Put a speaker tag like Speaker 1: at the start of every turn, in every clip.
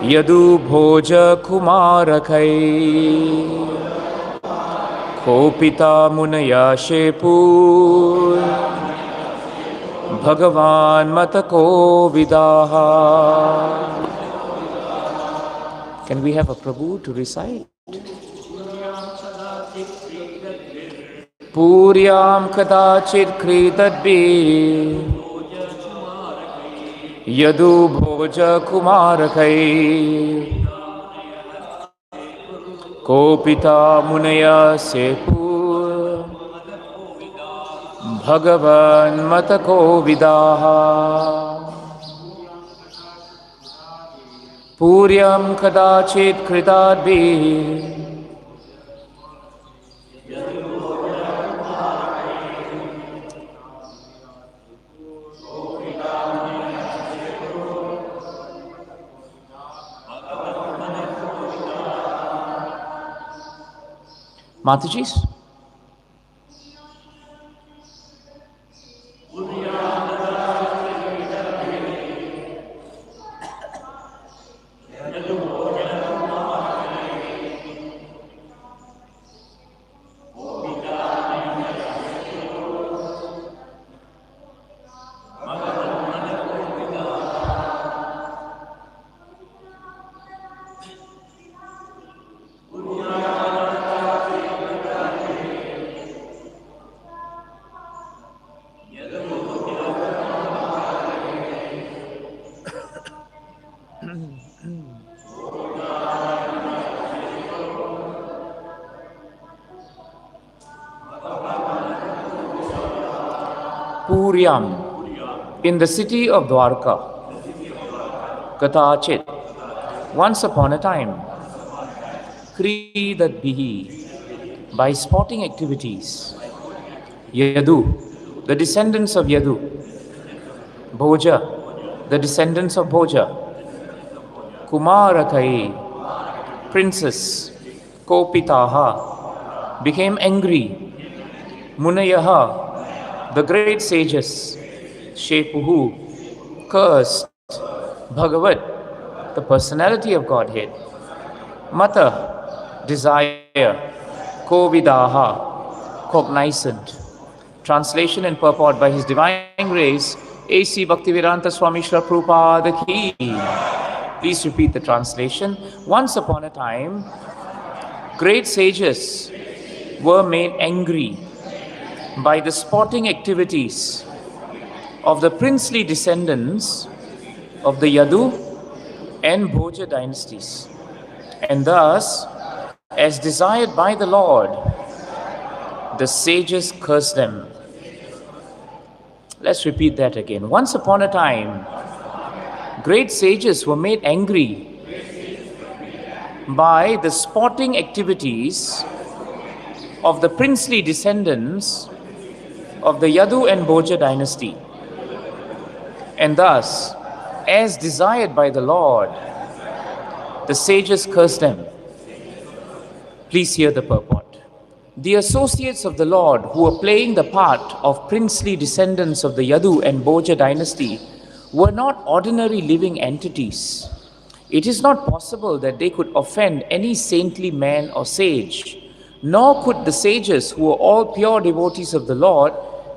Speaker 1: यदु भोज कुमारकै कोपिता मुनया शेपुर भगवान मत कोविदाः. Can we have a Prabhu to recite? Puryam kadachit kritadvi yadu bhoja kumarakai kopita munaya sepur bhagavan mata kovidaha. Puryam kadachit kritadvi Matajis? Puryam, in the city of Dwarka, Katachit, once upon a time, Kridadbihi, by sporting activities, Yadu, the descendants of Yadu, Bhoja, the descendants of Bhoja, Kumarakai, princess, Kopitaha, became angry, Munayaha, the great sages, Shepuhu, cursed, Bhagavat, the personality of Godhead, Mata, desire, Kovidaha, cognizant. Translation and purport by His Divine Grace, A.C. Bhaktivedanta Swami Srila Prabhupada Ki. Please repeat the translation. Once upon a time, great sages were made angry by the sporting activities of the princely descendants of the Yadu and Bhoja dynasties. And thus, as desired by the Lord, the sages cursed them. Let's repeat that again. Once upon a time, great sages were made angry by the sporting activities of the princely descendants of the Yadu and Bhoja dynasty. And thus, as desired by the Lord, the sages cursed them. Please hear the purport. The associates of the Lord who were playing the part of princely descendants of the Yadu and Bhoja dynasty were not ordinary living entities. It is not possible that they could offend any saintly man or sage, nor could the sages, who were all pure devotees of the Lord,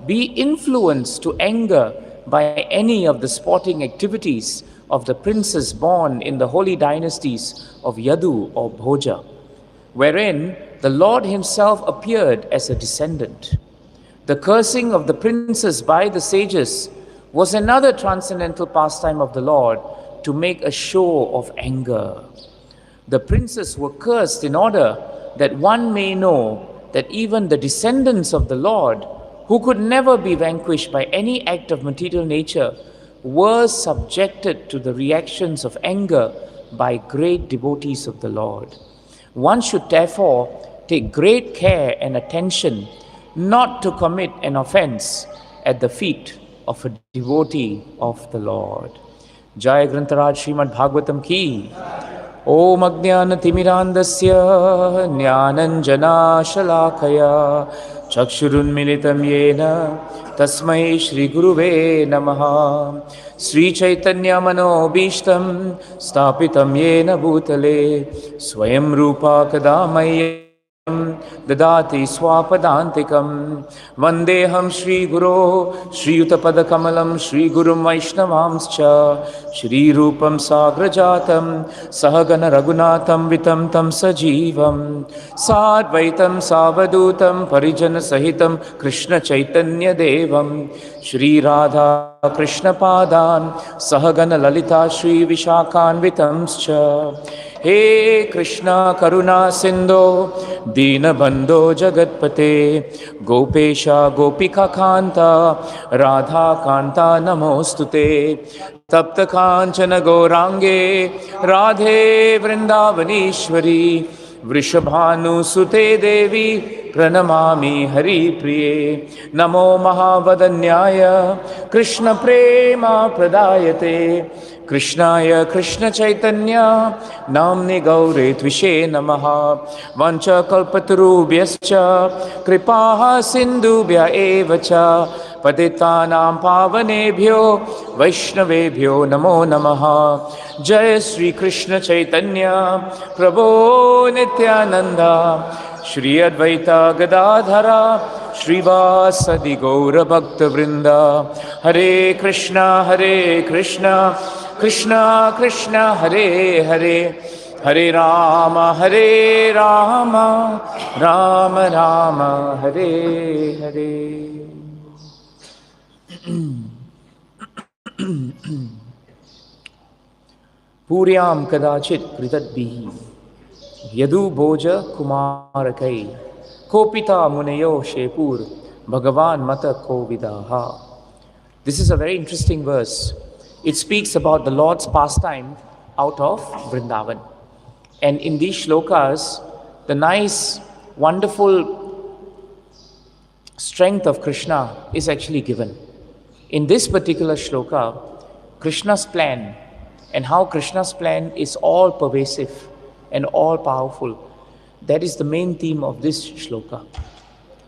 Speaker 1: be influenced to anger by any of the sporting activities of the princes born in the holy dynasties of Yadu or Bhoja, wherein the Lord Himself appeared as a descendant. The cursing of the princes by the sages was another transcendental pastime of the Lord to make a show of anger. The princes were cursed in order that one may know that even the descendants of the Lord, who could never be vanquished by any act of material nature, were subjected to the reactions of anger by great devotees of the Lord. One should therefore take great care and attention not to commit an offense at the feet of a devotee of the Lord. Jai Grantaraj Srimad Bhagavatam Ki. Om Ajnana Timirandasya Jnananjana Shalakaya Chakshurun Militam Yena Tasmai Shri Guruve Namaha. Sri Chaitanya Manobishtam Stapitam Yena Bhutale Swayam Rupa Kadamayyam Dadati Swapadantikam Vandeham Shri Guru Shri Utapadakammalam Shri Gurum Vaishnavamscha Shri Rupam Sagrajatam Sahagana Raghunatham Vitam Tam Sajivam Sadvaitam Savadutam Parijana Sahitam Krishna Chaitanya Devam Shri Radha Krishna Padan Sahagana Lalita Shri Vishakhanvitamscha He Krishna Karuna Sindho Dina Bandho Jagatpate Gopesha Gopika Kanta Radha Kanta Namostute Tapta Kanchana Gaurange Radhe Vrindavanishwari Vrishabhanu Sute Devi Pranamami Hari Priye Namo Mahavadanyaya Krishna Prema Pradayate Krishnaya Krishna Chaitanya Namni Gaure Tvishe Namaha Vancha Kalpatarubhyascha Kripaha Sindhubhya Evacha Patitanam Pavanebhyo Vaishnavebhyo Namo Namaha Jai Sri Krishna Chaitanya Prabhu Nityananda Shri Advaita Gadadhara Shrivasadi Gaura Bhakta Vrinda Hare Krishna Krishna Krishna Hare Hare Hare Rama Rama Rama Hare Hare. Puryam kadachit kritadbihi Yadu Boja Kumarakai Kopita Muneyo Shepur Bhagavan Mata Kovidaha. This is a very interesting verse. It speaks about the Lord's pastime out of Vrindavan. And in these shlokas, the nice, wonderful strength of Krishna is actually given. In this particular shloka, Krishna's plan and how Krishna's plan is all pervasive and all powerful. That is the main theme of this shloka.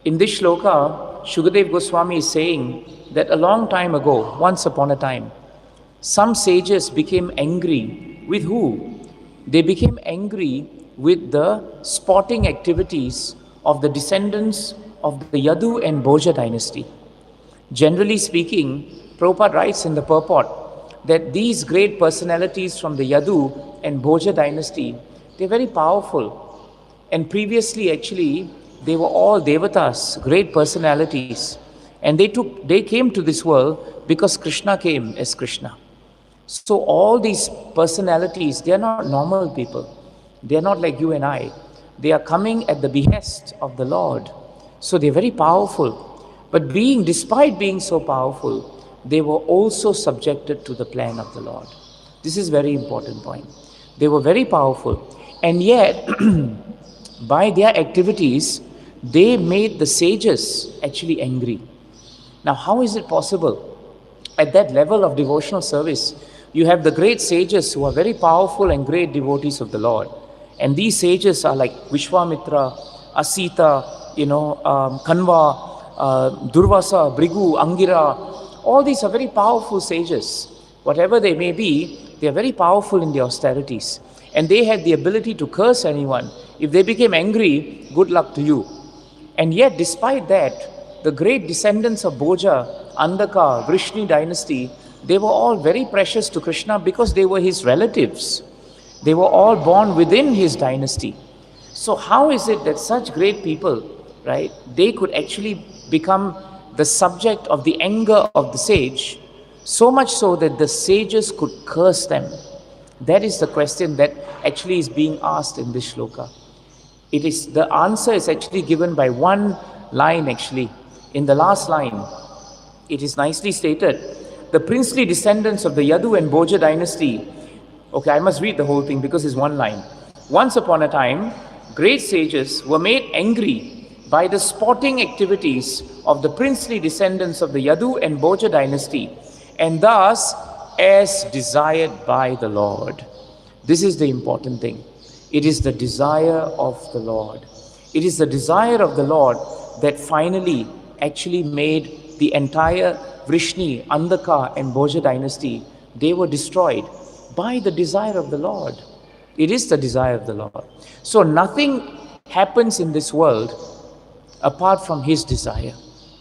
Speaker 1: In this shloka, Shukadev Goswami is saying that a long time ago, once upon a time, some sages became angry with who? They became angry with the sporting activities of the descendants of the Yadu and Bhoja dynasty. Generally speaking, Prabhupada writes in the purport that these great personalities from the Yadu and Bhoja dynasty, they're very powerful. And previously, actually, they were all devatas, great personalities. And they came to this world because Krishna came as Krishna. So all these personalities, they are not normal people. They are not like you and I. They are coming at the behest of the Lord. So they're very powerful. But despite being so powerful, they were also subjected to the plan of the Lord. This is a very important point. They were very powerful. And yet, by their activities, they made the sages actually angry. Now, how is it possible? At that level of devotional service, you have the great sages who are very powerful and great devotees of the Lord. And these sages are like Vishwamitra, Asita, Kanva, Durvasa, Brigu, Angira. All these are very powerful sages. Whatever they may be, they are very powerful in their austerities. And they had the ability to curse anyone. If they became angry, good luck to you. And yet, despite that, the great descendants of Bhoja, Andaka, Vrishni dynasty, they were all very precious to Krishna because they were his relatives. They were all born within his dynasty. So how is it that such great people, right, they could actually become the subject of the anger of the sage, so much so that the sages could curse them? That is the question that actually is being asked in this shloka. The answer is actually given by one line actually. In the last line, it is nicely stated, the princely descendants of the Yadu and Bhoja dynasty. Okay, I must read the whole thing because it's one line. Once upon a time, great sages were made angry by the sporting activities of the princely descendants of the Yadu and Bhoja dynasty, and thus as desired by the Lord. This is the important thing. It is the desire of the Lord. It is the desire of the Lord that finally actually made the entire Vrishni, Andhaka and Bhoja dynasty, they were destroyed by the desire of the Lord. It is the desire of the Lord. So nothing happens in this world apart from His desire.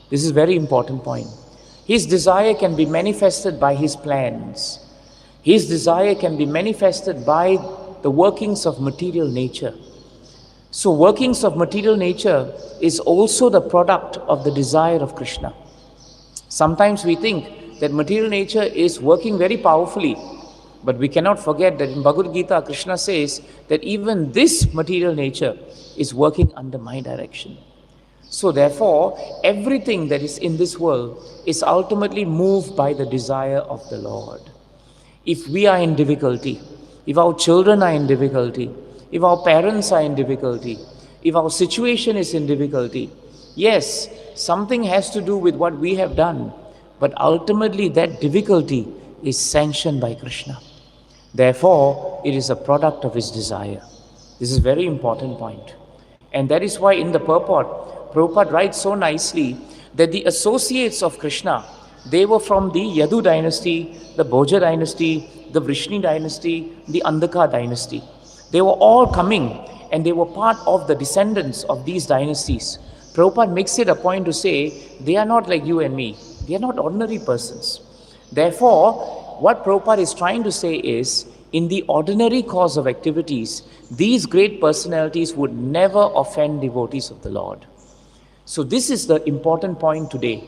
Speaker 1: This is a very important point. His desire can be manifested by His plans. His desire can be manifested by the workings of material nature. So workings of material nature is also the product of the desire of Krishna. Sometimes we think that material nature is working very powerfully, but we cannot forget that in Bhagavad Gita, Krishna says that even this material nature is working under my direction. So therefore, everything that is in this world is ultimately moved by the desire of the Lord. If we are in difficulty, if our children are in difficulty, if our parents are in difficulty, if our situation is in difficulty, yes, something has to do with what we have done, but ultimately that difficulty is sanctioned by Krishna. Therefore, it is a product of His desire. This is a very important point. And that is why in the purport, Prabhupada writes so nicely that the associates of Krishna, they were from the Yadu dynasty, the Bhoja dynasty, the Vrishni dynasty, the Andhaka dynasty. They were all coming and they were part of the descendants of these dynasties. Prabhupada makes it a point to say, they are not like you and me. They are not ordinary persons. Therefore, what Prabhupada is trying to say is, in the ordinary course of activities, these great personalities would never offend devotees of the Lord. So this is the important point today,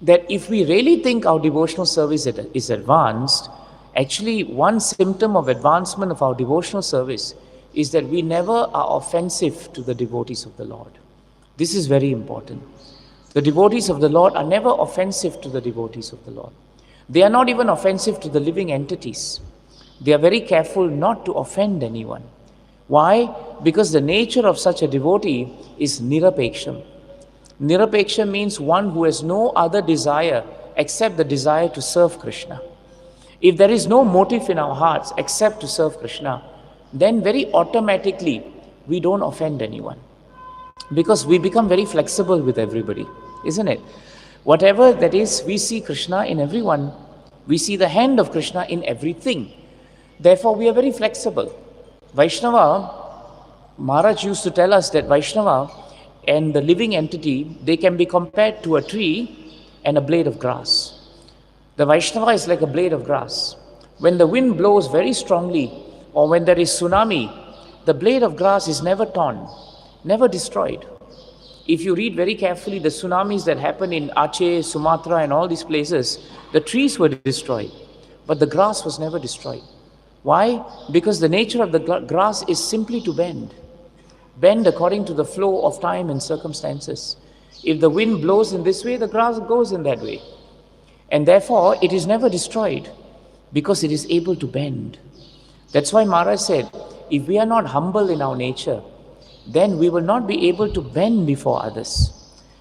Speaker 1: that if we really think our devotional service is advanced, actually one symptom of advancement of our devotional service is that we never are offensive to the devotees of the Lord. This is very important. The devotees of the Lord are never offensive to the devotees of the Lord. They are not even offensive to the living entities. They are very careful not to offend anyone. Why? Because the nature of such a devotee is nirapeksham. Nirapeksha means one who has no other desire except the desire to serve Krishna. If there is no motive in our hearts except to serve Krishna, then very automatically we don't offend anyone. Because we become very flexible with everybody, isn't it? Whatever that is, we see Krishna in everyone. We see the hand of Krishna in everything. Therefore, we are very flexible. Vaishnava, Maharaj used to tell us that Vaishnava and the living entity, they can be compared to a tree and a blade of grass. The Vaishnava is like a blade of grass. When the wind blows very strongly, or when there is tsunami, the blade of grass is never torn, never destroyed. If you read very carefully the tsunamis that happen in Aceh, Sumatra and all these places, the trees were destroyed, but the grass was never destroyed. Why? Because the nature of the grass is simply to bend. Bend according to the flow of time and circumstances. If the wind blows in this way, the grass goes in that way. And therefore, it is never destroyed because it is able to bend. That's why Maharaj said, if we are not humble in our nature, then we will not be able to bend before others.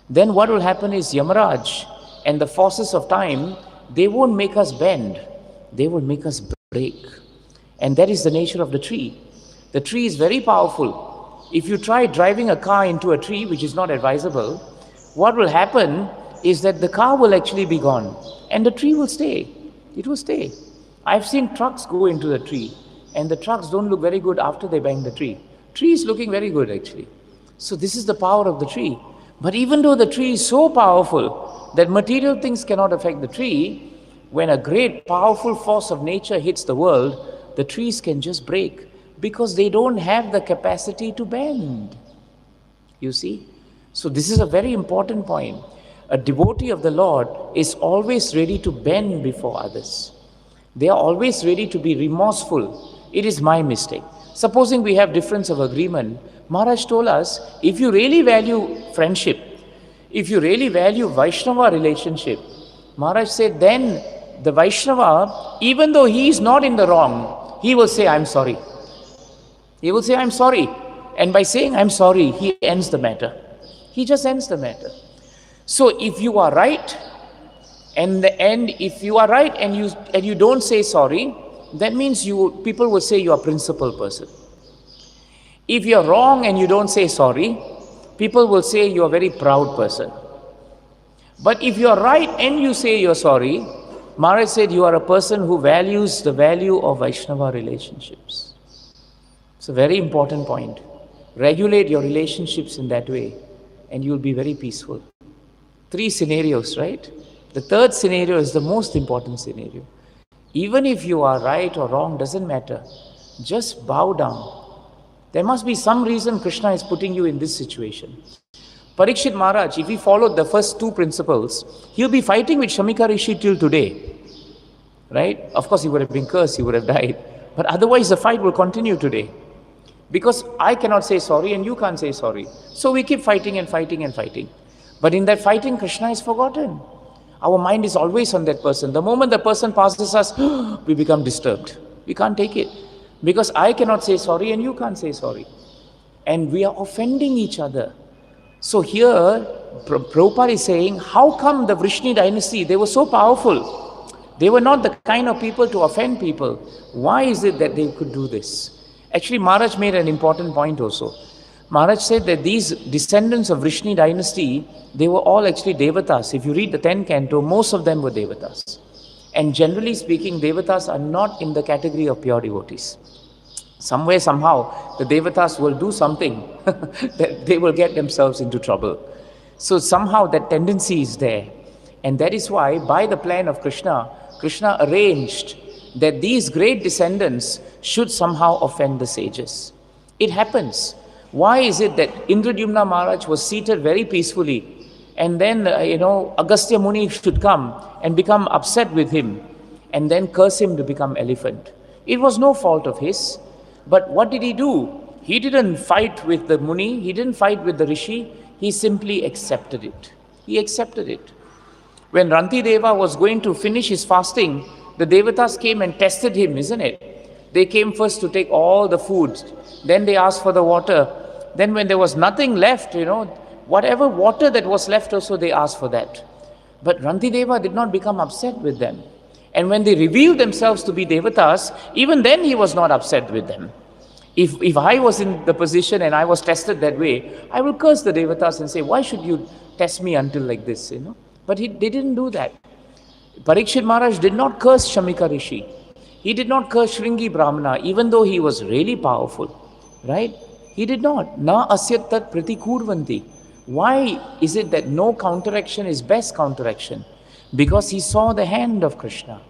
Speaker 1: Then what will happen is Yamaraj and the forces of time, they won't make us bend. They will make us break. And that is the nature of the tree. The tree is very powerful. If you try driving a car into a tree, which is not advisable, what will happen is that the car will actually be gone and the tree will stay. It will stay. I've seen trucks go into the tree and the trucks don't look very good after they bang the tree. Tree is looking very good actually. So this is the power of the tree. But even though the tree is so powerful that material things cannot affect the tree, when a great powerful force of nature hits the world, the trees can just break because they don't have the capacity to bend. You see? So this is a very important point. A devotee of the Lord is always ready to bend before others. They are always ready to be remorseful. It is my mistake. Supposing we have difference of agreement, Maharaj told us, if you really value friendship, if you really value Vaishnava relationship, Maharaj said, then the Vaishnava, even though he is not in the wrong, he will say, I'm sorry. He will say, I'm sorry. And by saying, I'm sorry, he ends the matter. He just ends the matter. So if you are right, and if you are right and you don't say sorry, that means people will say you are a principled person. If you are wrong and you don't say sorry, people will say you are a very proud person. But if you are right and you say you're sorry, Maharaj said you are a person who values the value of Vaishnava relationships. It's a very important point. Regulate your relationships in that way and you'll be very peaceful. 3 scenarios, right? The third scenario is the most important scenario. Even if you are right or wrong, doesn't matter. Just bow down. There must be some reason Krishna is putting you in this situation. Parikshit Maharaj, if he followed the first 2 principles, he'll be fighting with Shamika Rishi till today. Right? Of course, he would have been cursed, he would have died. But otherwise, the fight will continue today. Because I cannot say sorry and you can't say sorry. So we keep fighting and fighting and fighting. But in that fighting, Krishna is forgotten. Our mind is always on that person. The moment the person passes us, we become disturbed. We can't take it. Because I cannot say sorry and you can't say sorry. And we are offending each other. So here, Prabhupada is saying, how come the Vrishni dynasty, they were so powerful? They were not the kind of people to offend people. Why is it that they could do this? Actually, Maharaj made an important point also. Maharaj said that these descendants of Vrishni dynasty, they were all actually Devatas. If you read the 10th canto, most of them were Devatas. And generally speaking, Devatas are not in the category of pure devotees. Somewhere, somehow, the Devatas will do something that they will get themselves into trouble. So somehow that tendency is there. And that is why, by the plan of Krishna, Krishna arranged that these great descendants should somehow offend the sages. It happens. Why is it that Indradyumna Maharaj was seated very peacefully and then, Agastya Muni should come and become upset with him and then curse him to become elephant? It was no fault of his. But what did he do? He didn't fight with the Muni, he didn't fight with the Rishi, he simply accepted it. He accepted it. When Rantideva was going to finish his fasting, the Devatas came and tested him, isn't it? They came first to take all the food, then they asked for the water. Then when there was nothing left, whatever water that was left also they asked for that. But Rantideva did not become upset with them. And when they revealed themselves to be Devatas, even then he was not upset with them. If I was in the position and I was tested that way, I will curse the Devatas and say, why should you test me until like this, But they didn't do that. Parikshit Maharaj did not curse Shamika Rishi. He did not curse Shringi Brahmana, even though he was really powerful, right? He did not. Na asyat tat pratikurvanti. Why is it that no counteraction is best counteraction? Because he saw the hand of Krishna.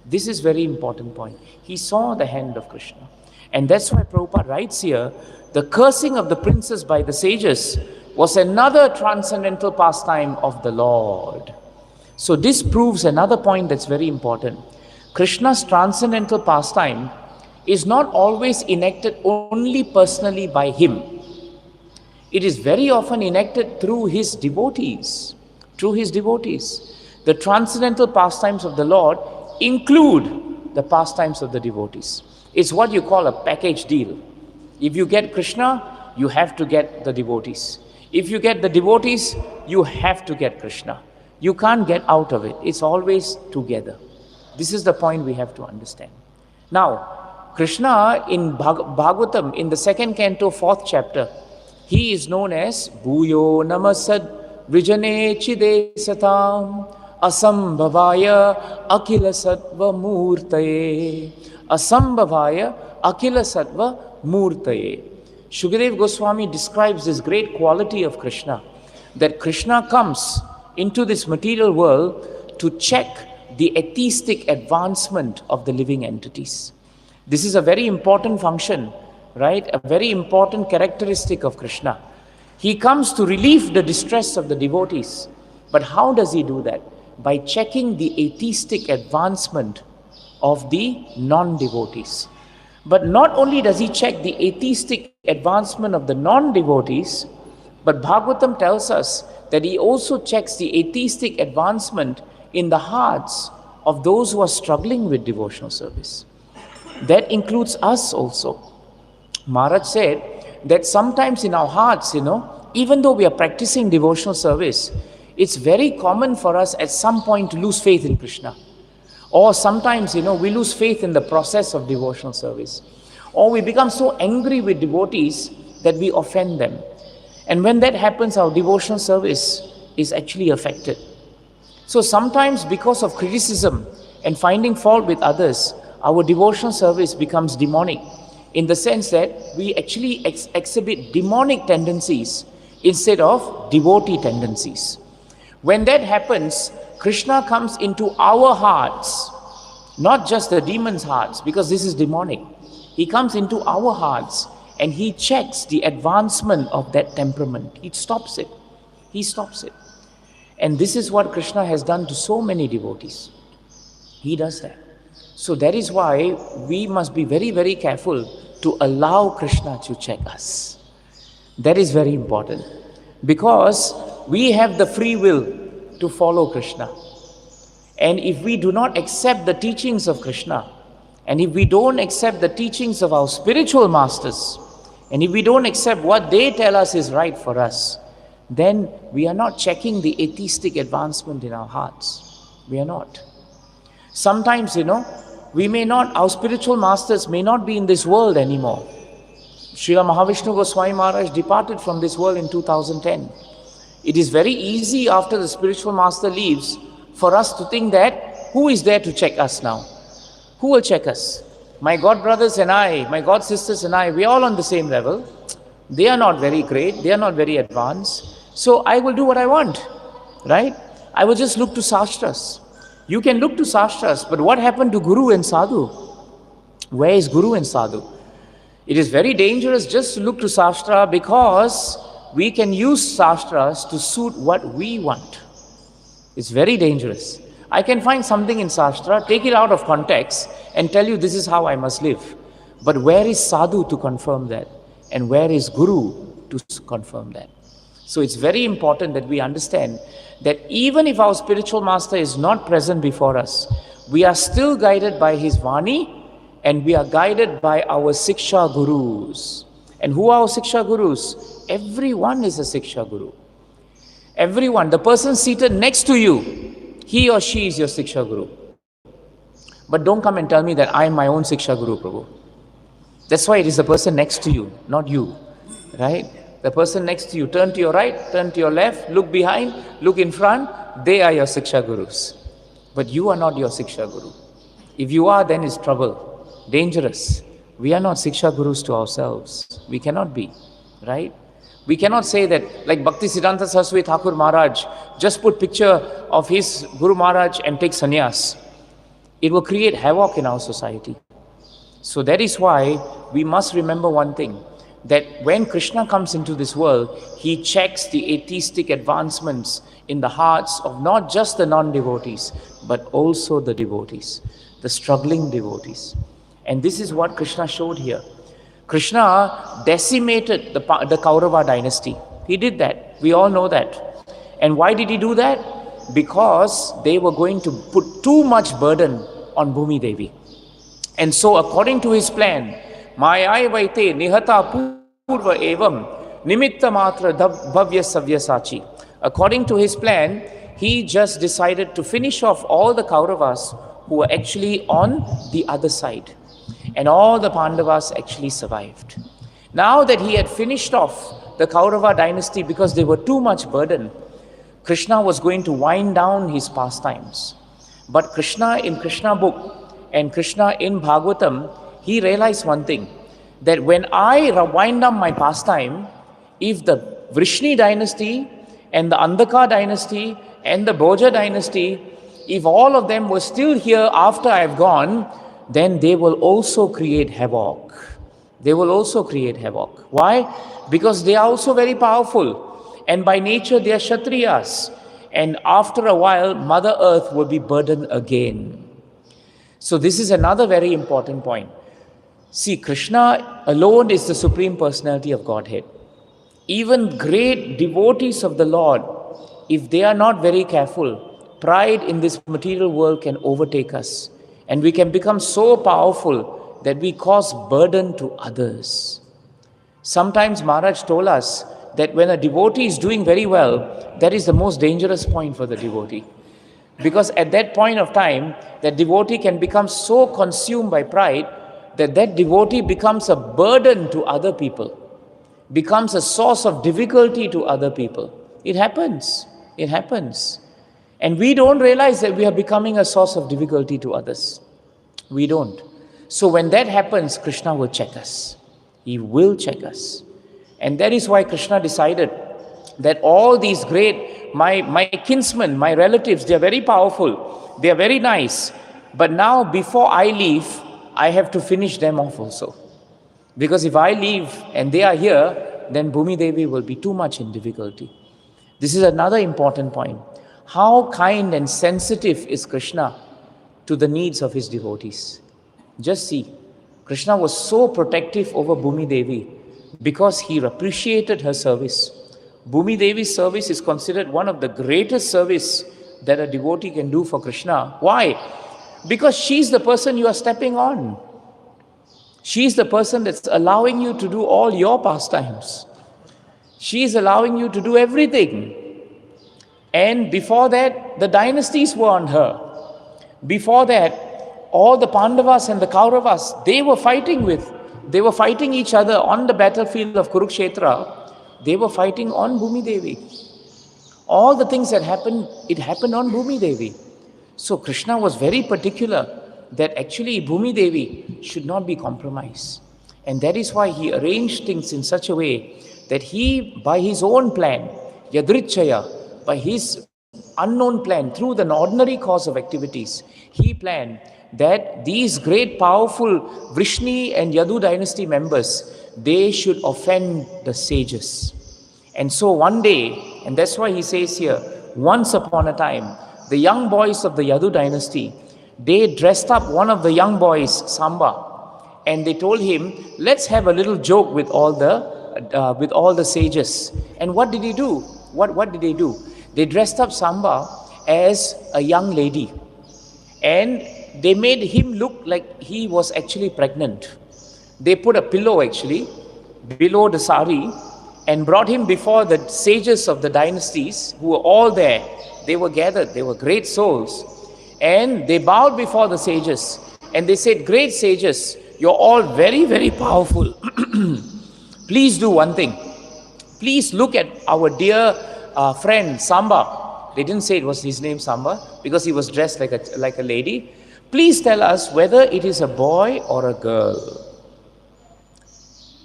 Speaker 1: This is very important point. He saw the hand of Krishna. And that's why Prabhupada writes here, the cursing of the princes by the sages was another transcendental pastime of the Lord. So this proves another point that's very important. Krishna's transcendental pastime is not always enacted only personally by him. It is very often enacted through his devotees. Through his devotees. The transcendental pastimes of the Lord include the pastimes of the devotees. It's what you call a package deal. If you get Krishna, you have to get the devotees. If you get the devotees, you have to get Krishna. You can't get out of it. It's always together. This is the point we have to understand. Now, Krishna in Bhagavatam, in the 2nd canto, 4th chapter, he is known as Bhuyo Namasad Vrijane Chide Satam Asambhavaya Akila Sattva Murtaye. Asambhavaya Akila Sattva Murtaye. Shukadev Goswami describes this great quality of Krishna, that Krishna comes into this material world to check the atheistic advancement of the living entities. This is a very important function, right? A very important characteristic of Krishna. He comes to relieve the distress of the devotees. But how does he do that? By checking the atheistic advancement of the non-devotees. But not only does he check the atheistic advancement of the non-devotees, but Bhagavatam tells us that he also checks the atheistic advancement in the hearts of those who are struggling with devotional service. That includes us also. Maharaj said that sometimes in our hearts, even though we are practicing devotional service, it's very common for us at some point to lose faith in Krishna. Or sometimes, we lose faith in the process of devotional service. Or we become so angry with devotees that we offend them. And when that happens, our devotional service is actually affected. So sometimes because of criticism and finding fault with others, our devotional service becomes demonic, in the sense that we actually exhibit demonic tendencies instead of devotee tendencies. When that happens, Krishna comes into our hearts, not just the demons' hearts, because this is demonic. He comes into our hearts and he checks the advancement of that temperament. He stops it. He stops it. And this is what Krishna has done to so many devotees. He does that. So that is why we must be very, very careful to allow Krishna to check us. That is very important, because we have the free will to follow Krishna. And if we do not accept the teachings of Krishna, and if we don't accept the teachings of our spiritual masters, and if we don't accept what they tell us is right for us, then we are not checking the atheistic advancement in our hearts. We are not. Sometimes, our spiritual masters may not be in this world anymore. Srila Mahavishnu Goswami Maharaj departed from this world in 2010. It is very easy after the spiritual master leaves for us to think that, who is there to check us now? Who will check us? My God brothers and I, my God sisters and I, we are all on the same level. They are not very great, they are not very advanced. So I will do what I want, right? I will just look to Shastras. You can look to Shastras, but what happened to Guru and Sadhu? Where is Guru and Sadhu? It is very dangerous just to look to Shastra, because we can use Shastras to suit what we want. It's very dangerous. I can find something in Shastra, take it out of context and tell you this is how I must live. But where is Sadhu to confirm that? And where is Guru to confirm that? So it's very important that we understand that even if our spiritual master is not present before us, we are still guided by his Vani, and we are guided by our Siksha Gurus. And who are our Siksha Gurus? Everyone is a Siksha Guru. Everyone. The person seated next to you, he or she is your Siksha Guru. But don't come and tell me that I am my own Siksha Guru, Prabhu. That's why it is the person next to you, not you. Right? The person next to you, turn to your right, turn to your left, look behind, look in front, they are your Siksha Gurus. But you are not your Siksha Guru. If you are, then it's trouble, dangerous. We are not Siksha Gurus to ourselves. We cannot be, right? We cannot say that, like Bhakti Siddhanta Saraswati Thakur Maharaj, just put picture of his Guru Maharaj and take sannyas. It will create havoc in our society. So that is why we must remember one thing, that when Krishna comes into this world, he checks the atheistic advancements in the hearts of not just the non-devotees, but also the devotees, the struggling devotees. And this is what Krishna showed here. Krishna decimated the Kaurava dynasty. He did that. We all know that. And why did he do that? Because they were going to put too much burden on Bhumi Devi. And so according to his plan, Mayai Vaite Nihata Purva Evam Nimitta Matra Bhavya Savya Sachi. According to his plan, he just decided to finish off all the Kauravas who were actually on the other side. And all the Pandavas actually survived. Now that he had finished off the Kaurava dynasty because they were too much burden, Krishna was going to wind down his pastimes. But Krishna in Krishna book and Krishna in Bhagavatam, he realized one thing, that when I wind up my pastime, if the Vrishni dynasty and the Andhaka dynasty and the Bhoja dynasty, if all of them were still here after I've gone, then they will also create havoc. They will also create havoc. Why? Because they are also very powerful. And by nature they are Kshatriyas. And after a while, Mother Earth will be burdened again. So this is another very important point. See, Krishna alone is the Supreme Personality of Godhead. Even great devotees of the Lord, if they are not very careful, pride in this material world can overtake us. And we can become so powerful that we cause burden to others. Sometimes Maharaj told us that when a devotee is doing very well, that is the most dangerous point for the devotee. Because at that point of time, that devotee can become so consumed by pride that that devotee becomes a burden to other people, becomes a source of difficulty to other people. It happens. It happens. And we don't realize that we are becoming a source of difficulty to others. We don't. So when that happens, Krishna will check us. He will check us. And that is why Krishna decided that all these great, my kinsmen, my relatives, they are very powerful. They are very nice. But now before I leave, I have to finish them off also. Because if I leave and they are here, then Bhumi Devi will be too much in difficulty. This is another important point. How kind and sensitive is Krishna to the needs of his devotees. Just see, Krishna was so protective over Bhumi Devi because he appreciated her service. Bhumi Devi's service is considered one of the greatest service that a devotee can do for Krishna. Why? Because she's the person you are stepping on. She's the person that's allowing you to do all your pastimes. She's allowing you to do everything. And before that, the dynasties were on her. Before that, all the Pandavas and the Kauravas, they were fighting each other on the battlefield of Kurukshetra. They were fighting on Bhumi Devi. All the things that happened, it happened on Bhumi Devi. So Krishna was very particular that actually Bhumi Devi should not be compromised. And that is why he arranged things in such a way that he, by his own plan, Yadrichaya, by his unknown plan, through the ordinary course of activities, he planned that these great powerful Vrishni and Yadu dynasty members, they should offend the sages. And so one day, and that's why he says here, once upon a time, the young boys of the Yadu dynasty, they dressed up one of the young boys, Samba, and they told him, let's have a little joke with all the sages. And what did he do? What did they do? They dressed up Samba as a young lady, and they made him look like he was actually pregnant. They put a pillow actually below the sari and brought him before the sages of the dynasties who were all there. They were gathered, they were great souls. And they bowed before the sages and they said, great sages, you're all very, very powerful. Please do one thing. Please look at our dear friend Samba. They didn't say it was his name Samba because he was dressed like a lady. Please tell us whether it is a boy or a girl.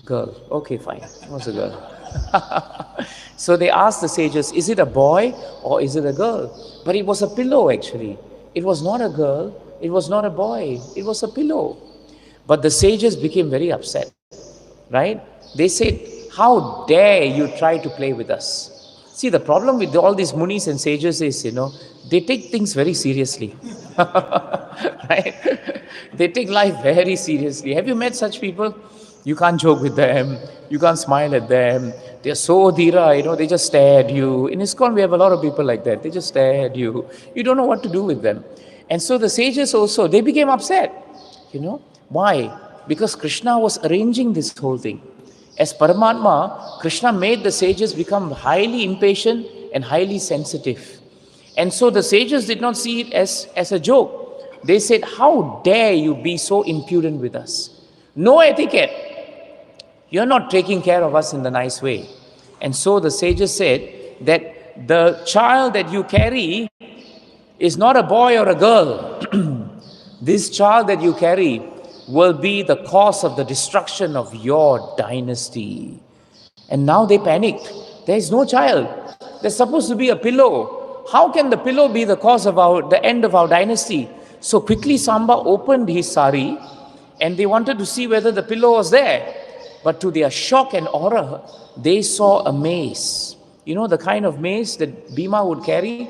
Speaker 1: Girl. Okay, fine. It was a girl. So they asked the sages, is it a boy or is it a girl? But it was a pillow actually. It was not a girl. It was not a boy. It was a pillow. But the sages became very upset. Right? They said, how dare you try to play with us? See, the problem with all these munis and sages is, they take things very seriously. Right? They take life very seriously. Have you met such people? You can't joke with them. You can't smile at them. They're so dhira, they just stare at you. In ISKCON, we have a lot of people like that. They just stare at you. You don't know what to do with them. And so the sages also, they became upset. Why? Because Krishna was arranging this whole thing. As Paramatma, Krishna made the sages become highly impatient and highly sensitive. And so the sages did not see it as a joke. They said, how dare you be so impudent with us? No etiquette. You're not taking care of us in the nice way. And so the sages said that the child that you carry is not a boy or a girl. This child that you carry will be the cause of the destruction of your dynasty. And now they panicked. There is no child. There's supposed to be a pillow. How can the pillow be the cause of the end of our dynasty? So quickly Samba opened his sari and they wanted to see whether the pillow was there. But to their shock and horror, they saw a mace. The kind of mace that Bhima would carry,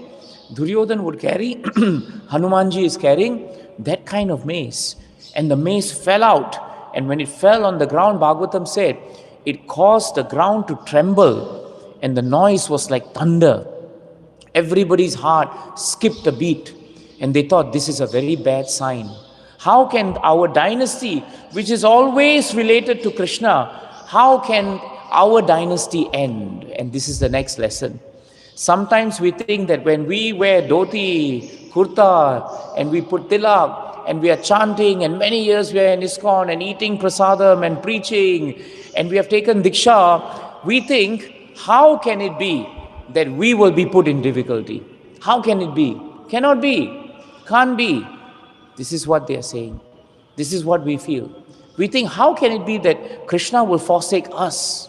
Speaker 1: Duryodhan would carry, Hanumanji is carrying, that kind of mace. And the mace fell out. And when it fell on the ground, Bhagavatam said, it caused the ground to tremble. And the noise was like thunder. Everybody's heart skipped a beat. And they thought, this is a very bad sign. How can our dynasty, which is always related to Krishna, how can our dynasty end? And this is the next lesson. Sometimes we think that when we wear dhoti, kurta, and we put tilak, and we are chanting, and many years we are in ISKCON, and eating prasadam, and preaching, and we have taken diksha, we think, how can it be that we will be put in difficulty? How can it be? Cannot be. Can't be. This is what they are saying. This is what we feel. We think, how can it be that Krishna will forsake us?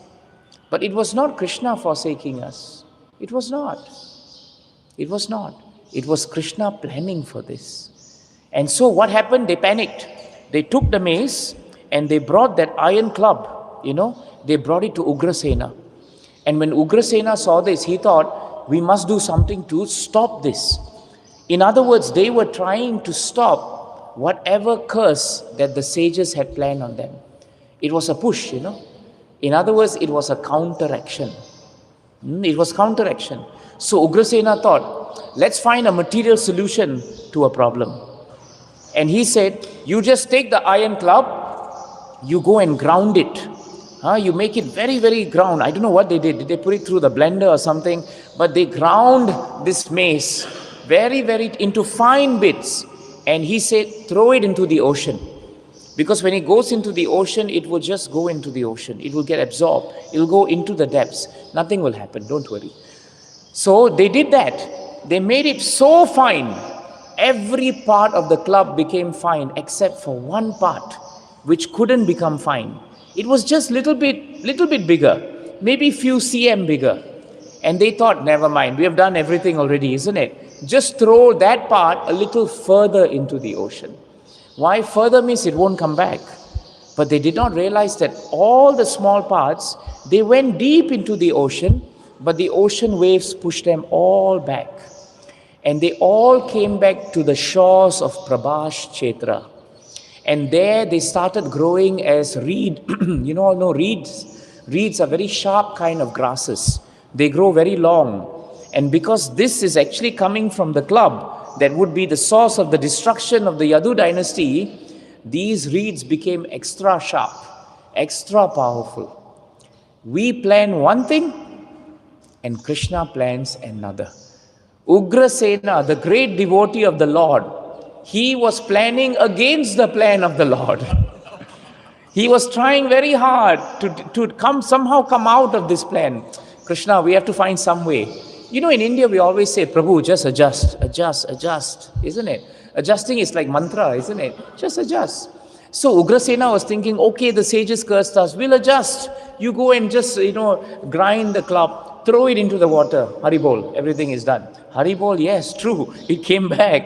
Speaker 1: But it was not Krishna forsaking us. It was not. It was not. It was Krishna planning for this. And so what happened? They panicked. They took the mace and they brought that iron club, they brought it to Ugrasena. And when Ugrasena saw this, he thought, we must do something to stop this. In other words, they were trying to stop whatever curse that the sages had planned on them. It was a push, In other words, it was a counteraction. It was counteraction. So Ugrasena thought, let's find a material solution to a problem. And he said, you just take the iron club, you go and ground it. You make it very, very ground. I don't know what they did. Did they put it through the blender or something? But they ground this mace very, very into fine bits. And he said, throw it into the ocean. Because when it goes into the ocean, it will just go into the ocean. It will get absorbed. It will go into the depths. Nothing will happen. Don't worry. So they did that. They made it so fine. Every part of the club became fine except for one part, which couldn't become fine. It was just little bit bigger, maybe few cm bigger. And they thought, never mind, we have done everything already, isn't it? Just throw that part a little further into the ocean. Why further means it won't come back. But they did not realize that all the small parts, they went deep into the ocean, but the ocean waves pushed them all back. And they all came back to the shores of Prabhash Kshetra. And there they started growing as reed. You all know reeds. Reeds are very sharp kind of grasses. They grow very long. And because this is actually coming from the club that would be the source of the destruction of the Yadu dynasty, these reeds became extra sharp, extra powerful. We plan one thing and Krishna plans another. Ugrasena, the great devotee of the Lord, he was planning against the plan of the Lord. He was trying very hard to somehow come out of this plan. Krishna, we have to find some way. In India we always say, Prabhu, just adjust, isn't it? Adjusting is like mantra, isn't it? Just adjust. So Ugrasena was thinking, okay, the sages cursed us, we'll adjust. You go and just, grind the club, throw it into the water. Haribol, everything is done. Haribol, yes, true. It came back.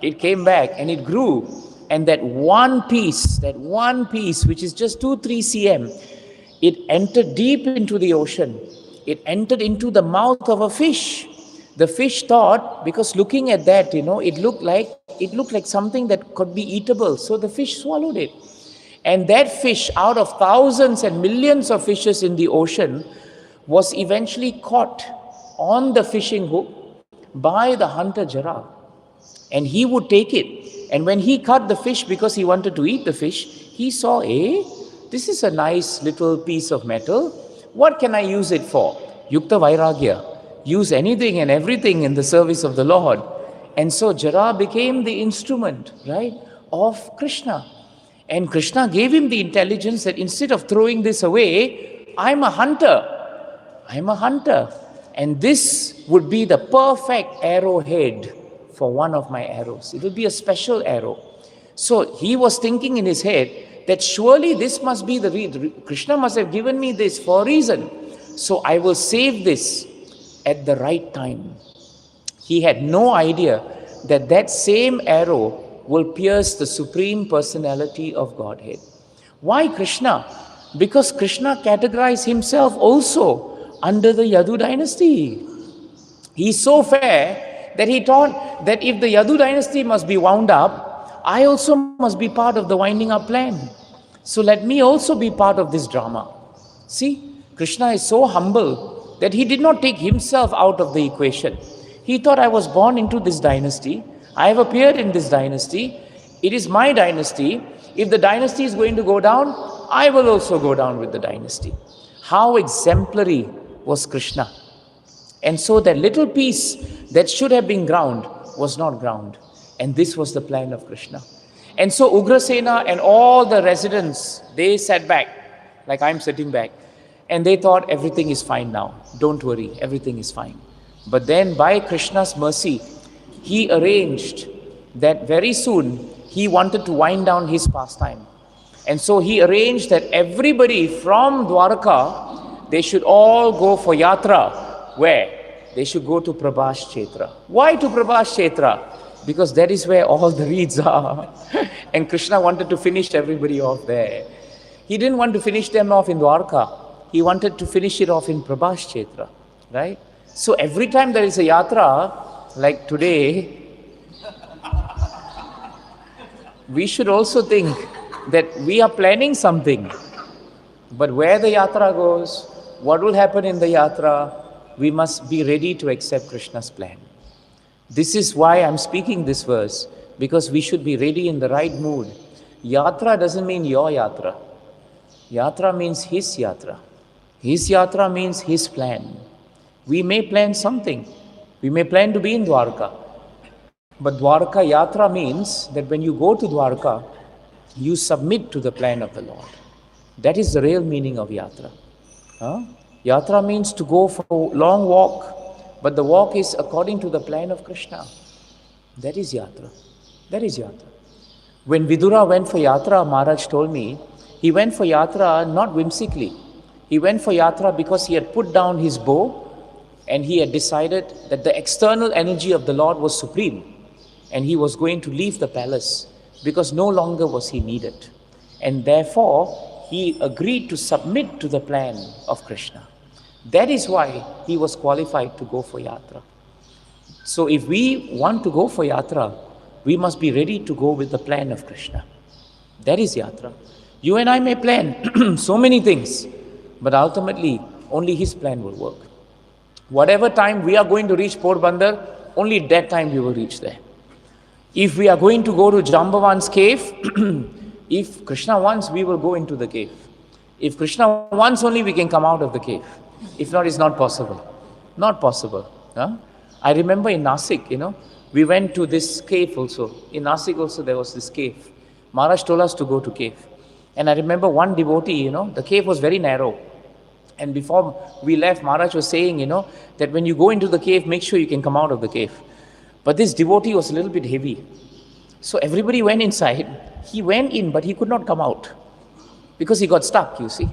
Speaker 1: It came back and it grew. And that one piece, which is just 2-3 cm, it entered deep into the ocean. It entered into the mouth of a fish. The fish thought, because looking at that, it looked like something that could be eatable. So the fish swallowed it. And that fish, out of thousands and millions of fishes in the ocean, was eventually caught on the fishing hook by the hunter giraffe. And he would take it. And when he cut the fish because he wanted to eat the fish, he saw, this is a nice little piece of metal. What can I use it for? Yukta Vairagya. Use anything and everything in the service of the Lord. And so Jara became the instrument, right, of Krishna. And Krishna gave him the intelligence that instead of throwing this away, I'm a hunter. And this would be the perfect arrowhead for one of my arrows. It will be a special arrow. So he was thinking in his head that surely this must be Krishna must have given me this for a reason. So I will save this at the right time. He had no idea that that same arrow will pierce the Supreme Personality of Godhead. Why Krishna? Because Krishna categorized himself also under the Yadu dynasty. He's so fair that he thought that if the Yadu dynasty must be wound up, I also must be part of the winding up plan. So let me also be part of this drama. See, Krishna is so humble that he did not take himself out of the equation. He thought, I was born into this dynasty. I have appeared in this dynasty. It is my dynasty. If the dynasty is going to go down, I will also go down with the dynasty. How exemplary was Krishna. And so that little piece that should have been ground was not ground. And this was the plan of Krishna. And so Ugrasena and all the residents, they sat back, like I'm sitting back. And they thought everything is fine now. Don't worry, everything is fine. But then by Krishna's mercy, he arranged that very soon he wanted to wind down his pastime. And so he arranged that everybody from Dwarka, they should all go for yatra. Where? They should go to Prabhas Kshetra. Why to Prabhas Kshetra? Because that is where all the reeds are. And Krishna wanted to finish everybody off there. He didn't want to finish them off in Dwarka. He wanted to finish it off in Prabhas Kshetra. Right? So every time there is a yatra, like today, we should also think that we are planning something. But where the yatra goes, what will happen in the yatra, we must be ready to accept Krishna's plan. This is why I'm speaking this verse, because we should be ready in the right mood. Yatra doesn't mean your yatra. Yatra means his yatra. His yatra means his plan. We may plan something. We may plan to be in Dwarka. But Dwarka yatra means that when you go to Dwarka, you submit to the plan of the Lord. That is the real meaning of yatra. Yatra means to go for a long walk, but the walk is according to the plan of Krishna. That is yatra. That is yatra. When Vidura went for yatra, Maharaj told me, he went for yatra not whimsically. He went for yatra because he had put down his bow and he had decided that the external energy of the Lord was supreme and he was going to leave the palace because no longer was he needed. And therefore, he agreed to submit to the plan of Krishna. That is why he was qualified to go for yatra. So if we want to go for yatra, we must be ready to go with the plan of Krishna. That is yatra. You and I may plan so many things, but ultimately, only his plan will work. Whatever time we are going to reach Porbandar, only at that time we will reach there. If we are going to go to Jambavan's cave, if Krishna wants, we will go into the cave. If Krishna wants only, we can come out of the cave. If not, it's not possible. Not possible. I remember in Nasik, we went to this cave also. In Nasik also there was this cave. Maharaj told us to go to cave. And I remember one devotee, the cave was very narrow. And before we left, Maharaj was saying, that when you go into the cave, make sure you can come out of the cave. But this devotee was a little bit heavy. So everybody went inside. He went in, but he could not come out. Because he got stuck, you see.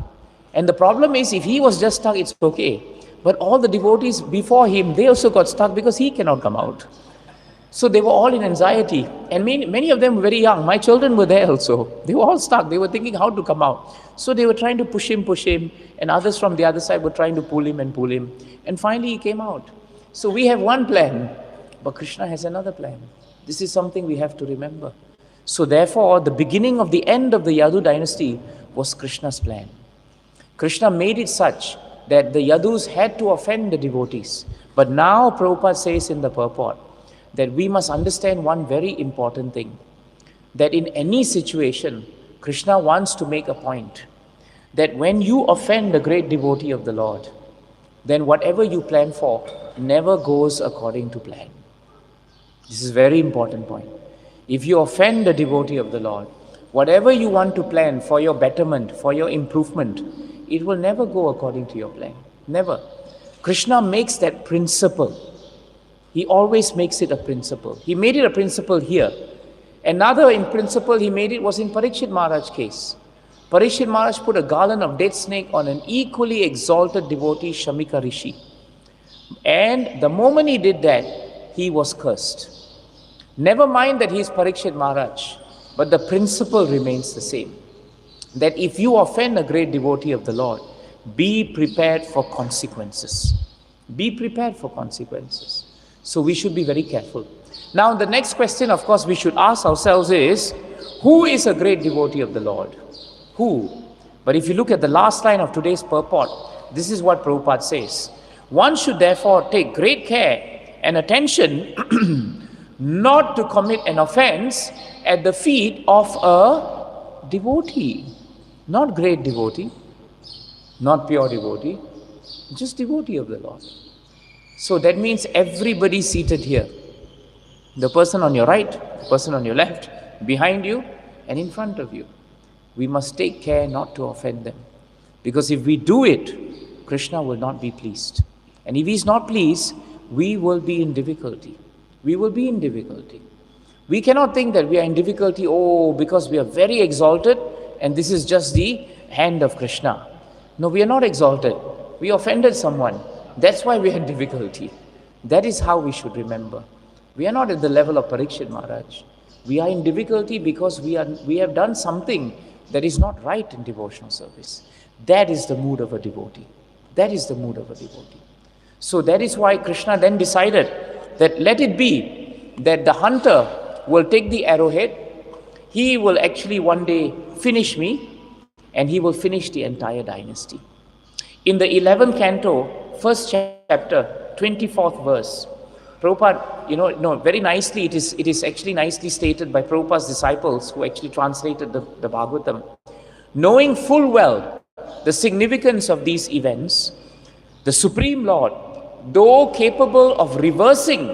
Speaker 1: And the problem is, if he was just stuck, it's okay. But all the devotees before him, they also got stuck because he cannot come out. So they were all in anxiety. And many of them were very young. My children were there also. They were all stuck. They were thinking how to come out. So they were trying to push him. And others from the other side were trying to pull him. And finally he came out. So we have one plan, but Krishna has another plan. This is something we have to remember. So therefore, the beginning of the end of the Yadu dynasty was Krishna's plan. Krishna made it such that the Yadus had to offend the devotees. But now Prabhupada says in the purport that we must understand one very important thing. That in any situation, Krishna wants to make a point. That when you offend a great devotee of the Lord, then whatever you plan for never goes according to plan. This is a very important point. If you offend a devotee of the Lord, whatever you want to plan for your betterment, for your improvement, it will never go according to your plan. Never. Krishna makes that principle. He always makes it a principle. He made it a principle here. Another in principle he made it was in Parikshit Maharaj's case. Parikshit Maharaj put a garland of dead snake on an equally exalted devotee, Shamika Rishi. And the moment he did that, he was cursed. Never mind that he is Parikshit Maharaj, but the principle remains the same. That if you offend a great devotee of the Lord, be prepared for consequences. Be prepared for consequences. So we should be very careful. Now the next question, of course, we should ask ourselves is, who is a great devotee of the Lord? Who? But if you look at the last line of today's purport, this is what Prabhupada says. One should therefore take great care and attention not to commit an offense at the feet of a devotee. Not great devotee, not pure devotee, just devotee of the Lord. So that means everybody seated here, the person on your right, the person on your left, behind you and in front of you. We must take care not to offend them. Because if we do it, Krishna will not be pleased. And if he is not pleased, we will be in difficulty. We will be in difficulty. We cannot think that we are in difficulty, because we are very exalted and this is just the hand of Krishna. No, we are not exalted. We offended someone. That's why we are in difficulty. That is how we should remember. We are not at the level of Parikshit Maharaj. We are in difficulty because we have done something that is not right in devotional service. That is the mood of a devotee. That is the mood of a devotee. So that is why Krishna then decided that let it be that the hunter will take the arrowhead, he will actually one day finish me, and he will finish the entire dynasty. In the 11th canto, first chapter, 24th verse, Prabhupada, very nicely, it is actually nicely stated by Prabhupada's disciples who actually translated the Bhagavatam. Knowing full well the significance of these events, the Supreme Lord, though capable of reversing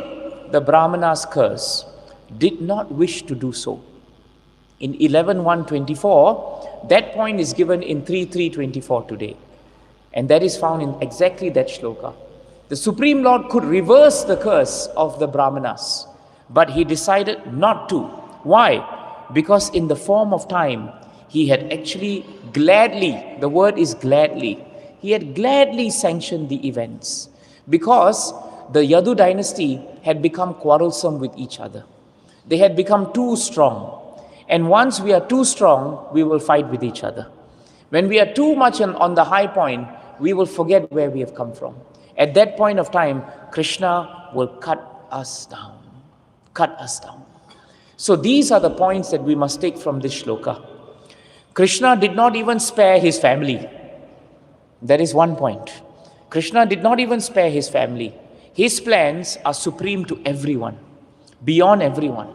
Speaker 1: the Brahmana's curse, did not wish to do so. In 11.1.24, that point is given in 3.3.24 today. And that is found in exactly that shloka. The Supreme Lord could reverse the curse of the Brahmanas, but he decided not to. Why? Because in the form of time, he had actually gladly, the word is gladly, he had gladly sanctioned the events. Because the Yadu dynasty had become quarrelsome with each other. They had become too strong. And once we are too strong, we will fight with each other. When we are too much on the high point, we will forget where we have come from. At that point of time, Krishna will cut us down. Cut us down. So these are the points that we must take from this shloka. Krishna did not even spare his family. That is one point. Krishna did not even spare his family. His plans are supreme to everyone, beyond everyone.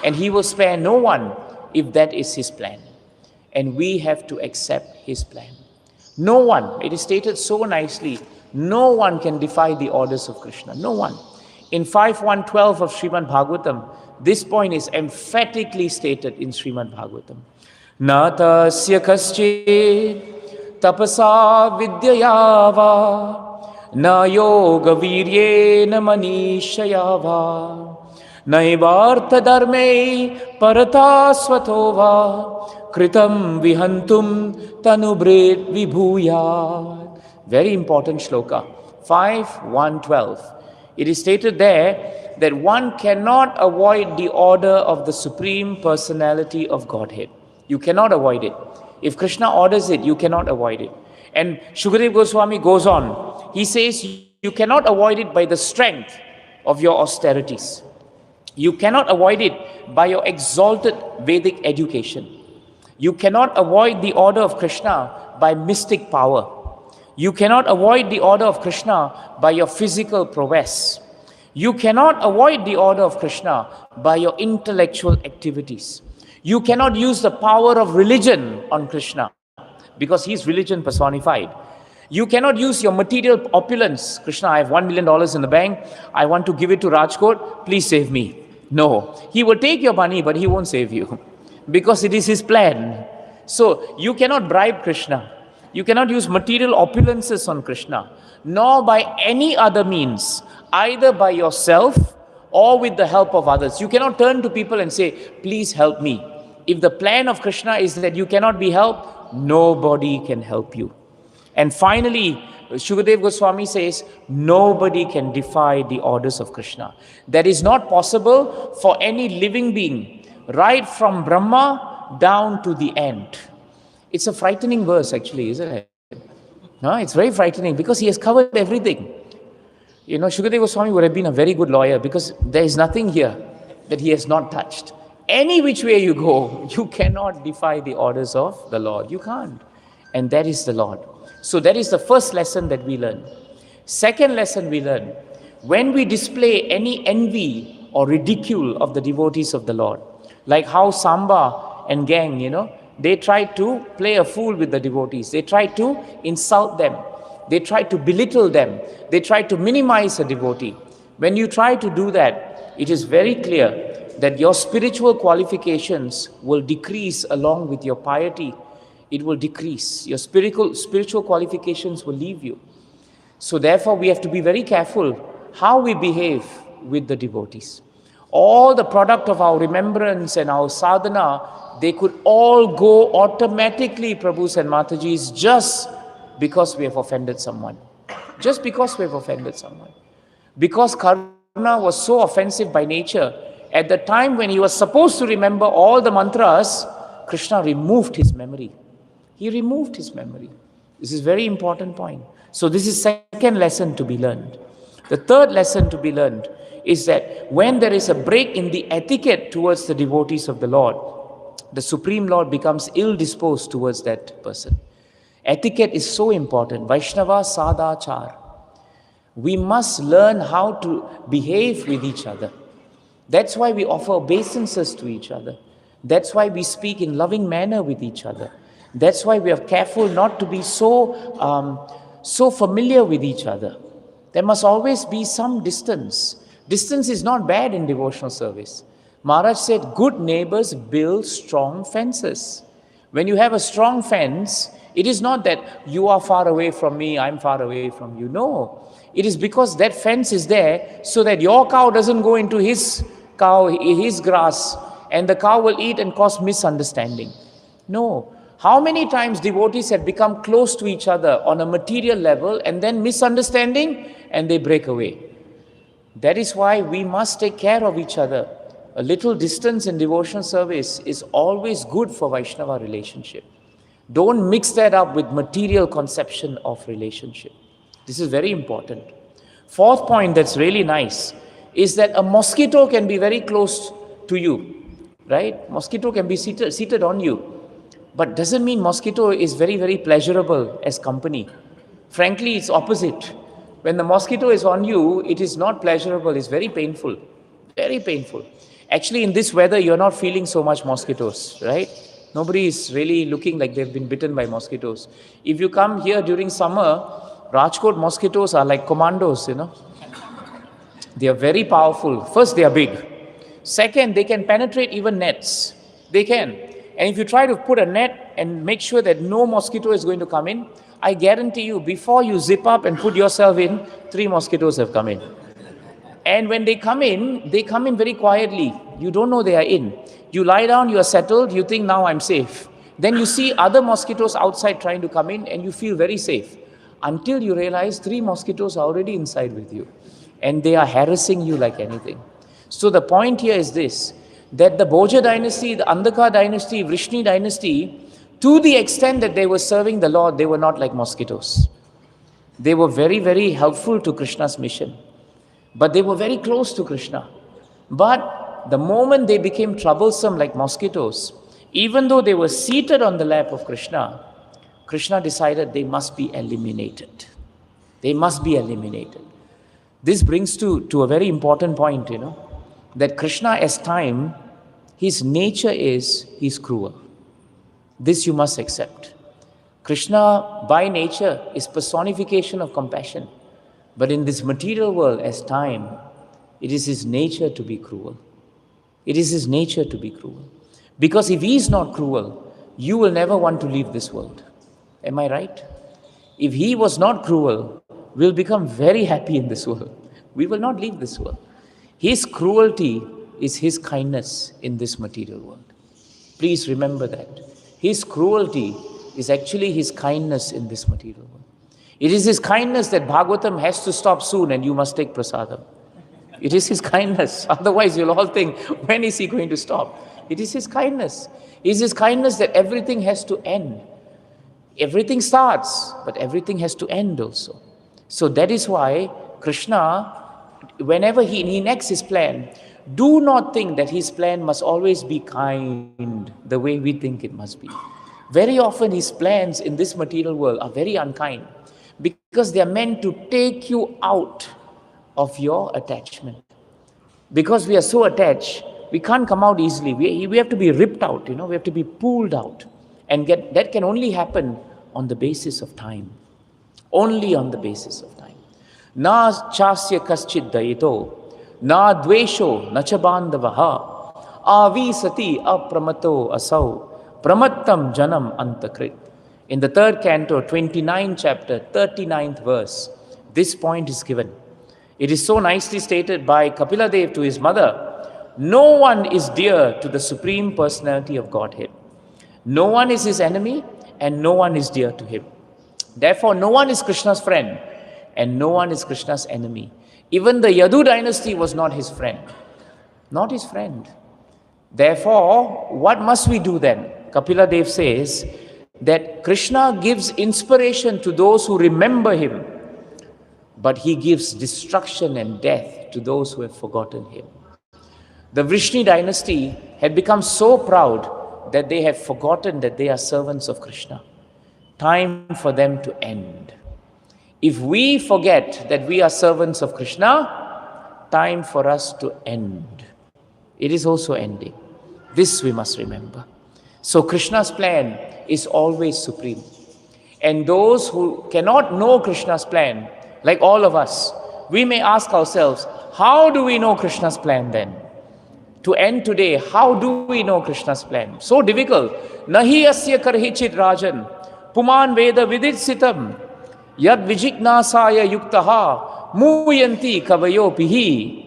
Speaker 1: And he will spare no one if that is his plan. And we have to accept his plan. No one, it is stated so nicely, no one can defy the orders of Krishna. No one. In 5.1.12 of Srimad Bhagavatam, this point is emphatically stated in Srimad Bhagavatam. Natasya kaschet tapasa vidyayava na yoga viryena manishayava naivartha dharme parata svatova kritam vihantum tanubret vibhuya. Very important shloka. 5.1.12. It is stated there that one cannot avoid the order of the Supreme Personality of Godhead. You cannot avoid it. If Krishna orders it, you cannot avoid it. And Shukadeva Goswami goes on. He says, you cannot avoid it by the strength of your austerities. You cannot avoid it by your exalted Vedic education. You cannot avoid the order of Krishna by mystic power. You cannot avoid the order of Krishna by your physical prowess. You cannot avoid the order of Krishna by your intellectual activities. You cannot use the power of religion on Krishna because he is religion personified. You cannot use your material opulence. Krishna, I have $1 million in the bank. I want to give it to Rajkot. Please save me. No. He will take your money, but he won't save you because it is his plan. So you cannot bribe Krishna. You cannot use material opulences on Krishna, nor by any other means, either by yourself or with the help of others. You cannot turn to people and say, please help me. If the plan of Krishna is that you cannot be helped, nobody can help you. And finally, Shukadeva Goswami says, nobody can defy the orders of Krishna. That is not possible for any living being, right from Brahma down to the end. It's a frightening verse actually, isn't it? No, it's very frightening because he has covered everything. Shukadeva Goswami would have been a very good lawyer because there is nothing here that he has not touched. Any which way you go, you cannot defy the orders of the Lord. You can't. And that is the Lord. So that is the first lesson that we learn. Second lesson we learn, when we display any envy or ridicule of the devotees of the Lord, like how Samba and gang, they tried to play a fool with the devotees. They tried to insult them. They tried to belittle them. They tried to minimize a devotee. When you try to do that, it is very clear that your spiritual qualifications will decrease along with your piety. It will decrease. Your spiritual qualifications will leave you. So therefore, we have to be very careful how we behave with the devotees. All the product of our remembrance and our sadhana, they could all go automatically, Prabhus and Matajis, just because we have offended someone. Just because we have offended someone. Because Karuna was so offensive by nature, at the time when he was supposed to remember all the mantras, Krishna removed his memory. He removed his memory. This is a very important point. So this is second lesson to be learned. The third lesson to be learned is that when there is a break in the etiquette towards the devotees of the Lord, the Supreme Lord becomes ill-disposed towards that person. Etiquette is so important. Vaishnava Sadachar. We must learn how to behave with each other. That's why we offer obeisances to each other. That's why we speak in loving manner with each other. That's why we are careful not to be so familiar with each other. There must always be some distance. Distance is not bad in devotional service. Maharaj said, good neighbors build strong fences. When you have a strong fence, it is not that you are far away from me, I'm far away from you. No. It is because that fence is there so that your cow doesn't go into his grass, and the cow will eat and cause misunderstanding. No. How many times devotees have become close to each other on a material level and then misunderstanding and they break away. That is why we must take care of each other. A little distance in devotional service is always good for Vaishnava relationship. Don't mix that up with material conception of relationship. This is very important. Fourth point that's really nice is that a mosquito can be very close to you, right? Mosquito can be seated on you. But doesn't mean mosquito is very, very pleasurable as company. Frankly, it's opposite. When the mosquito is on you, it is not pleasurable, it's very painful. Very painful. Actually, in this weather, you're not feeling so much mosquitoes, right? Nobody is really looking like they've been bitten by mosquitoes. If you come here during summer, Rajkot mosquitoes are like commandos, They are very powerful. First, they are big. Second, they can penetrate even nets. They can. And if you try to put a net and make sure that no mosquito is going to come in, I guarantee you, before you zip up and put yourself in, 3 mosquitoes have come in. And when they come in very quietly. You don't know they are in. You lie down, you are settled, you think, now I'm safe. Then you see other mosquitoes outside trying to come in and you feel very safe. Until you realize 3 mosquitoes are already inside with you. And they are harassing you like anything. So the point here is this, that the Bhoja dynasty, the Andhaka dynasty, Vrishni dynasty, to the extent that they were serving the Lord, they were not like mosquitoes. They were very, very helpful to Krishna's mission. But they were very close to Krishna. But the moment they became troublesome like mosquitoes, even though they were seated on the lap of Krishna, Krishna decided they must be eliminated. They must be eliminated. This brings to a very important point, that Krishna as time, his nature is, he's cruel. This you must accept. Krishna by nature is personification of compassion. But in this material world as time, it is his nature to be cruel. It is his nature to be cruel. Because if he is not cruel, you will never want to leave this world. Am I right? If he was not cruel, we'll become very happy in this world. We will not leave this world. His cruelty is his kindness in this material world. Please remember that. His cruelty is actually his kindness in this material world. It is his kindness that Bhagavatam has to stop soon and you must take prasadam. It is his kindness. Otherwise you'll all think, when is he going to stop? It is his kindness. It is his kindness that everything has to end. Everything starts, but everything has to end also. So that is why Krishna, whenever he enacts his plan, do not think that his plan must always be kind the way we think it must be. Very often his plans in this material world are very unkind because they are meant to take you out of your attachment. Because we are so attached, we can't come out easily. We have to be ripped out, we have to be pulled out. And that can only happen on the basis of time. Only on the basis of time. Na chasya kaschid daito, na dvesho na cha bandavaha, avi sati apramato asau, pramattam janam antakrit. In the 3rd canto, 29th chapter, 39th verse, this point is given. It is so nicely stated by Kapila Dev to his mother, no one is dear to the Supreme Personality of Godhead. No one is his enemy and no one is dear to him. Therefore, no one is Krishna's friend and no one is Krishna's enemy. Even the Yadu dynasty was not his friend. Not his friend. Therefore, what must we do then? Kapila Dev says that Krishna gives inspiration to those who remember him, but he gives destruction and death to those who have forgotten him. The Vrishni dynasty had become so proud that they have forgotten that they are servants of Krishna. Time for them to end. If we forget that we are servants of Krishna, time for us to end. It is also ending. This we must remember. So Krishna's plan is always supreme. And those who cannot know Krishna's plan, like all of us, we may ask ourselves, how do we know Krishna's plan then? To end today, how do we know Krishna's plan? So difficult. Nahi asya karhichit rajan, puman veda viditsitam, yad vijiknasaya yuktaha, muyanti kavayo pihi.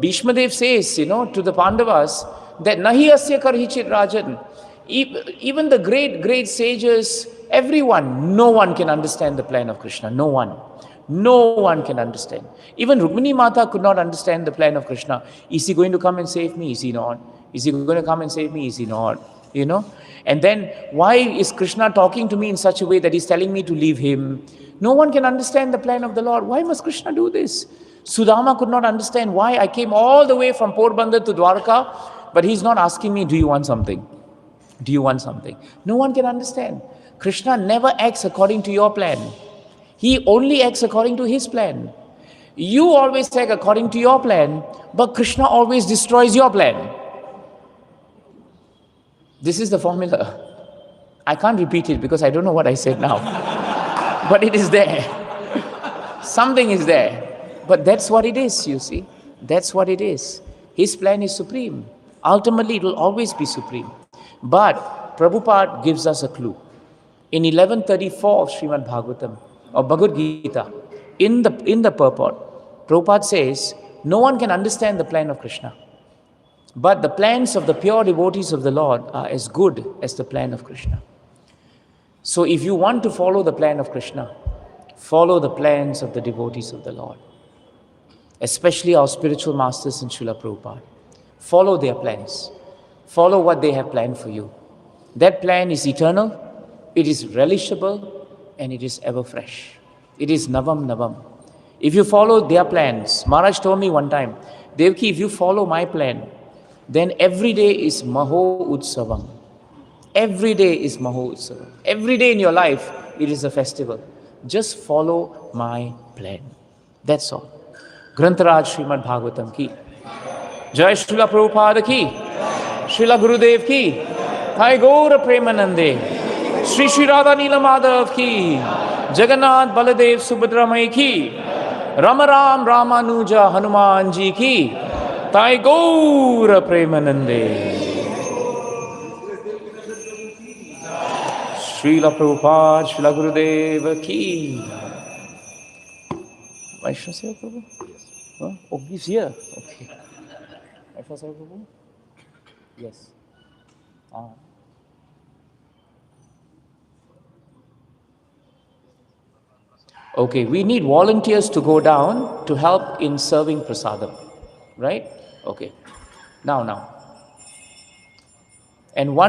Speaker 1: Bhishma Dev says, to the Pandavas, that nahi asya karhichit rajan. Even the great sages, everyone, no one can understand the plan of Krishna. No one. No one can understand. Even Rukmini Mata could not understand the plan of Krishna. Is he going to come and save me? Is he not? Is he going to come and save me? Is he not? And then why is Krishna talking to me in such a way that he's telling me to leave him? No one can understand the plan of the Lord. Why must Krishna do this? Sudama could not understand why I came all the way from Porbandar to Dwarka, but he's not asking me, do you want something? Do you want something? No one can understand. Krishna never acts according to your plan. He only acts according to his plan. You always act according to your plan, but Krishna always destroys your plan. This is the formula. I can't repeat it because I don't know what I said now. But it is there. Something is there. But that's what it is, you see. That's what it is. His plan is supreme. Ultimately, it will always be supreme. But Prabhupada gives us a clue. In 1134 of Srimad Bhagavatam, or Bhagavad Gita, in the purport, Prabhupada says, no one can understand the plan of Krishna. But the plans of the pure devotees of the Lord are as good as the plan of Krishna. So if you want to follow the plan of Krishna, follow the plans of the devotees of the Lord. Especially our spiritual masters in Srila Prabhupada. Follow their plans. Follow what they have planned for you. That plan is eternal, it is relishable, and it is ever fresh. It is Navam Navam. If you follow their plans, Maharaj told me one time, Devaki, if you follow my plan, then every day is Maho Utsavam. Every day is Maho Utsavam. Every day in your life, it is a festival. Just follow my plan. That's all. Grantaraj Srimad Bhagavatam ki. Jai Srila Prabhupada ki. Srila Gurudev ki. Thai Gaura Premanande. Shri Shri Radha Neela Madhav ki. Jagannath Baladev Subhadramai ki. Ramaram Ramanuja Hanumanji ki. Thai Gaura Premanande. Srila Prabhupada, Srila Gurudev ki. Vaishnava Seva Prabhu? Yes. Huh? Oh, he's here. Okay. Vaishnava Seva Prabhu? Yes. Okay, we need volunteers to go down to help in serving prasadam. Right? Okay. Now. And one